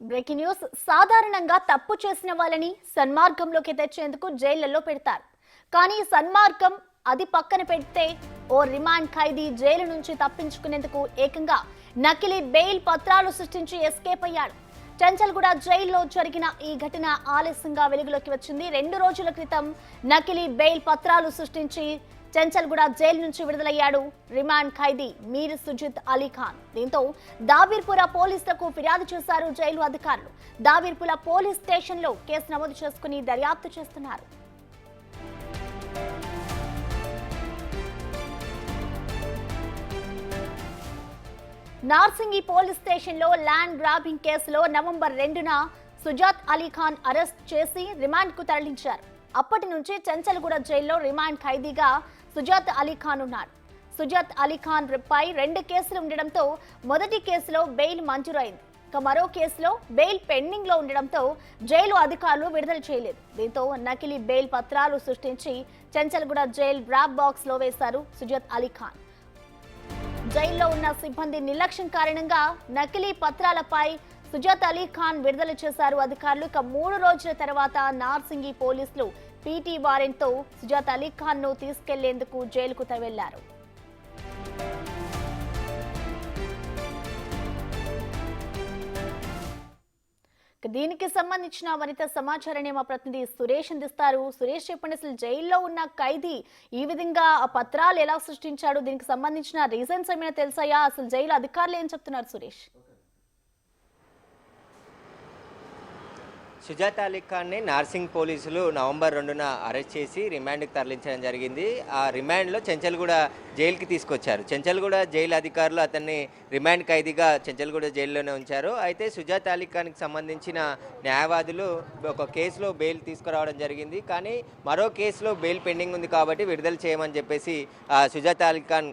Breaking news. సాధారణంగా తప్పు చేసిన వాళ్ళని సన్మార్గంలోకి తెచ్చేందుకు జైళ్లలో పెడతారు. కానీ సన్మార్గం అది పక్కన పెడితే ఓ రిమాండ్ ఖైదీ జైలు నుంచి తప్పించుకునేందుకు ఏకంగా నకిలీ బెయిల్ పత్రాలు సృష్టించి ఎస్కేప్ అయ్యాడు. చంచల్గూడ జైల్లో జరిగిన ఈ ఘటన ఆలస్యంగా వెలుగులోకి వచ్చింది. 2 రోజుల క్రితం నకిలీ బెయిల్ పత్రాలు సృష్టించి చంచల్గూడ జైలు నుంచి విడుదలయ్యాడు రిమాండ్ ఖైదీ మీర్ సుజిత్ అలీ ఖాన్. దీంతో దాబీర్పుర పోలీసులకు ఫిర్యాదు చేశారు జైలు అధికారులు. దాబీర్పుర పోలీస్ స్టేషన్లో కేసు నమోదు చేసుకుని దర్యాప్తు చేస్తున్నారు. నార్సింగి పోలీస్ స్టేషన్లో ల్యాండ్ గ్రాబింగ్ కేసులో నవంబర్ 2న సుజాత్ అలీ ఖాన్ అరెస్ట్ చేసి రిమాండ్కు తరలించారు. అప్పటి నుంచి చంచల్గూడ జైల్లో రిమాండ్ ఖైదీగా సుజాత్ అలీ ఖాన్ ఉన్నారు. సుజాత్ అలీ ఖాన్ పై 2 కేసులు ఉండడంతో మొదటి కేసులో బెయిల్ మంజూరైంది. మరో కేసులో బెయిల్ పెండింగ్ లో ఉండడంతో జైలు అధికారులు విడుదల చేయలేదు. దీంతో నకిలీ బెయిల్ పత్రాలు సృష్టించి చంచల్గూడ జైలు డ్రాప్ బాక్స్ లో వేశారు సుజాత్ అలీ ఖాన్. జైల్లో ఉన్న సిబ్బంది నిర్లక్ష్యం కారణంగా నకిలీ పత్రాలపై సుజాత్ అలీ ఖాన్ విడుదల చేశారు అధికారులు. 3 రోజుల తర్వాత నార్సింగి పోలీసులు పీటీ వారెంట్ తో సుజాత్ అలీ ఖాన్ ను తీసుకెళ్లేందుకు జైలుకు వెళ్లారు. దీనికి సంబంధించిన మరింత సమాచారాన్ని మా ప్రతినిధి సురేష్ అందిస్తారు. సురేష్, చెప్పండి, అసలు జైల్లో ఉన్న ఖైదీ ఈ విధంగా ఆ పత్రాలు ఎలా సృష్టించాడు? దీనికి సంబంధించిన రీజన్స్ ఏమైనా తెలుసాయా? అసలు జైలు అధికారులు ఏం చెప్తున్నారు సురేష్? సుజాత్ అలీ ఖాన్ని నార్సింగ్ పోలీసులు నవంబర్ 2న అరెస్ట్ చేసి రిమాండ్కి తరలించడం జరిగింది. ఆ రిమాండ్లో చెంచల్గూడ జైలుకి తీసుకొచ్చారు. చెంచల్గూడ జైలు అధికారులు అతన్ని రిమాండ్ ఖైదీగా చెంచల్గూడ జైల్లోనే ఉంచారు. అయితే సుజాత్ అలీ ఖాన్కి సంబంధించిన న్యాయవాదులు ఒక కేసులో బెయిల్ తీసుకురావడం జరిగింది. కానీ మరో కేసులో బెయిల్ పెండింగ్ ఉంది కాబట్టి విడుదల చేయమని చెప్పేసి సుజాత్ అలీ ఖాన్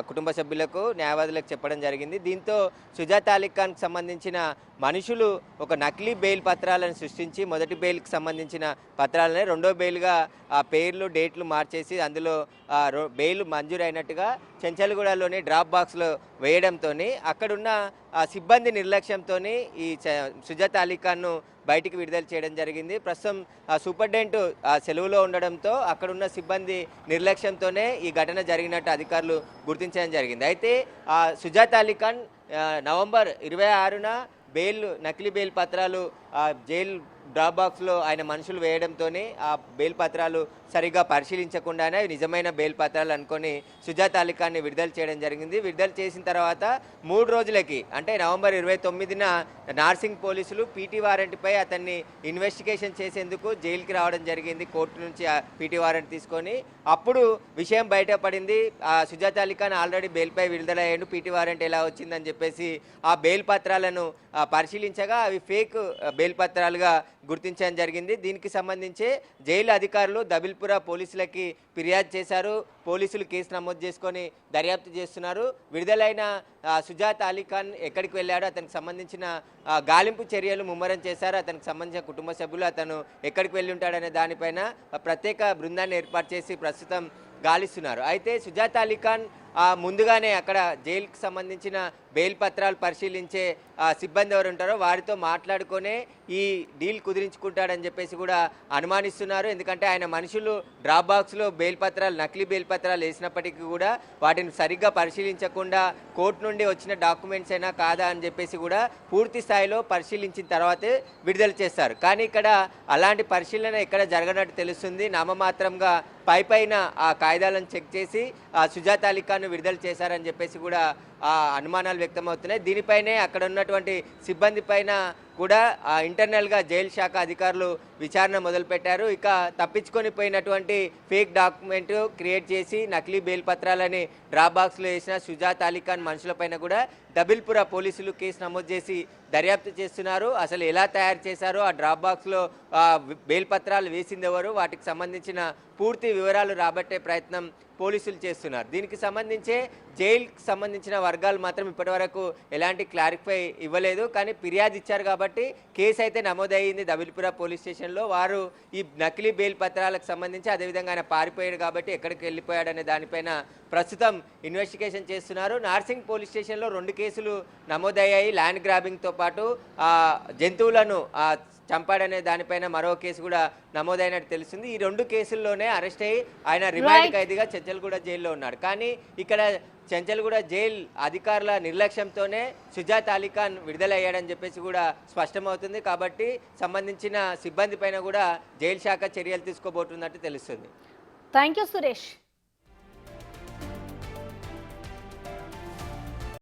కుటుంబ సభ్యులకు న్యాయవాదులకు చెప్పడం జరిగింది. దీంతో సుజాత్ అలీ ఖాన్కి సంబంధించిన మనుషులు ఒక నకిలీ బెయిల్ పత్రాలను సృష్టించి మొదటి బెయిల్కి సంబంధించిన పత్రాలనే రెండో బెయిల్గా ఆ పేర్లు డేట్లు మార్చేసి అందులో బెయిల్ మంజూరైనట్టుగా చెంచల్గూడలోని డ్రాప్ బాక్స్లో వేయడంతో అక్కడున్న సిబ్బంది నిర్లక్ష్యంతో ఈ సుజాత్ అలీ ఖాన్ను బయటికి విడుదల చేయడం జరిగింది. ప్రస్తుతం సూపరింటెండెంట్ సెలవులో ఉండడంతో అక్కడున్న సిబ్బంది నిర్లక్ష్యంతోనే ఈ ఘటన జరిగినట్టు అధికారులు గుర్తించడం జరిగింది. అయితే సుజాత్ అలీ ఖాన్ నవంబర్ 26న నకిలీ బెయిల్ పత్రాలు జైలు డ్రాప్ బాక్స్లో ఆయన మనుషులు వేయడంతోనే ఆ బెయిల్ పత్రాలు సరిగ్గా పరిశీలించకుండానే నిజమైన బెయిల్ పత్రాలు అనుకొని సుజాత్ అలీ ఖాన్ని విడుదల చేయడం జరిగింది. విడుదల చేసిన తర్వాత 3 రోజులకి అంటే నవంబర్ 29న నార్సింగ్ పోలీసులు పీటీ వారెంట్పై అతన్ని ఇన్వెస్టిగేషన్ చేసేందుకు జైలుకి రావడం జరిగింది. కోర్టు నుంచి పీటీ వారెంట్ తీసుకొని అప్పుడు విషయం బయటపడింది. సుజాత్ అలీ ఖాన్ ఆల్రెడీ బెయిల్పై విడుదలయ్యాడు, పీటీ వారెంట్ ఎలా వచ్చిందని చెప్పేసి ఆ బెయిల్ పత్రాలను పరిశీలించగా అవి ఫేక్ బెయిల్ పత్రాలుగా గుర్తించడం జరిగింది. దీనికి సంబంధించి జైలు అధికారులు దబిల్పుర పోలీసులకి ఫిర్యాదు చేశారు. పోలీసులు కేసు నమోదు చేసుకొని దర్యాప్తు చేస్తున్నారు. విడుదలైన సుజాత్ అలీ ఖాన్ ఎక్కడికి వెళ్ళాడో అతనికి సంబంధించిన గాలింపు చర్యలు ముమ్మరం చేశారు. అతనికి సంబంధించిన కుటుంబ సభ్యులు అతను ఎక్కడికి వెళ్ళి ఉంటాడనే దానిపైన ప్రత్యేక బృందాన్ని ఏర్పాటు చేసి ప్రస్తుతం గాలిస్తున్నారు. అయితే సుజాత్ అలీ ఖాన్ ముందుగానే అక్కడ జైలుకి సంబంధించిన బెయిల్ పత్రాలు పరిశీలించే సిబ్బంది ఎవరు ఉంటారో వారితో మాట్లాడుకునే ఈ డీల్ కుదిరించుకుంటాడని చెప్పేసి కూడా అనుమానిస్తున్నారు. ఎందుకంటే ఆయన మనుషులు డ్రాప్ బాక్స్లో బెయిల్ పత్రాలు నకిలీ బెయిల్ పత్రాలు వేసినప్పటికీ కూడా వాటిని సరిగ్గా పరిశీలించకుండా కోర్టు నుండి వచ్చిన డాక్యుమెంట్స్ అయినా కాదా అని చెప్పేసి కూడా పూర్తి స్థాయిలో పరిశీలించిన తర్వాతే విడుదల చేస్తారు. కానీ ఇక్కడ అలాంటి పరిశీలన ఎక్కడ జరగనట్టు తెలుస్తుంది. నామమాత్రంగా పైన ఆ కాయిదాలను చెక్ చేసి సుజాత్ అలీ ఖాన్ను విడుదల చేశారని చెప్పేసి కూడా అనుమానాలు వ్యక్తమవుతున్నాయి. దీనిపైనే అక్కడ ఉన్నటువంటి సిబ్బంది పైన కూడా ఇంటర్నల్గా జైలు శాఖ అధికారులు విచారణ మొదలుపెట్టారు. ఇక తప్పించుకొని పోయినటువంటి ఫేక్ డాక్యుమెంట్ క్రియేట్ చేసి నకిలీ బెయిల్ పత్రాలని డ్రాప్ బాక్స్లో వేసిన సుజాత్ అలీ ఖాన్ మనుషులపైన కూడా దబిల్పుర పోలీసులు కేసు నమోదు చేసి దర్యాప్తు చేస్తున్నారు. అసలు ఎలా తయారు చేశారో ఆ డ్రాప్ బాక్స్లో బెయిల్ పత్రాలు వేసింది ఎవరు, వాటికి సంబంధించిన పూర్తి వివరాలు రాబట్టే ప్రయత్నం పోలీసులు చేస్తున్నారు. దీనికి సంబంధించే జైలుకి సంబంధించిన వర్గాలు మాత్రం ఇప్పటివరకు ఎలాంటి క్లారిఫై ఇవ్వలేదు. కానీ ఫిర్యాదు ఇచ్చారు కాబట్టి కేసు అయితే నమోదయ్యింది దబిల్పుర పోలీస్ స్టేషన్లో. వారు ఈ నకిలీ బెయిల్ పత్రాలకు సంబంధించి, అదేవిధంగా ఆయన పారిపోయాడు కాబట్టి ఎక్కడికి వెళ్ళిపోయాడనే దానిపైన ప్రస్తుతం ఇన్వెస్టిగేషన్ చేస్తున్నారు. నార్సింగ్ పోలీస్ స్టేషన్లో 2 కేసులు నమోదయ్యాయి. ల్యాండ్ గ్రాబింగ్తో పాటు జంతువులను చంపాడనే దానిపైన మరో కేసు కూడా నమోదైనట్టు తెలుస్తుంది. ఈ 2 కేసుల్లోనే అరెస్ట్ అయ్యి ఆయన రిమాండ్ ఖైదీగా చెంచల్గూడ జైల్లో ఉన్నాడు. కానీ ఇక్కడ చెంచల్గూడ జైల్ అధికారుల నిర్లక్ష్యంతోనే సుజాత్ అలీఖాన్ విడుదలయ్యాడని చెప్పేసి కూడా స్పష్టమవుతుంది. కాబట్టి సంబంధించిన సిబ్బంది పైన కూడా జైలు శాఖ చర్యలు తీసుకోబోతున్నట్టు తెలుస్తుంది. Thank you Suresh.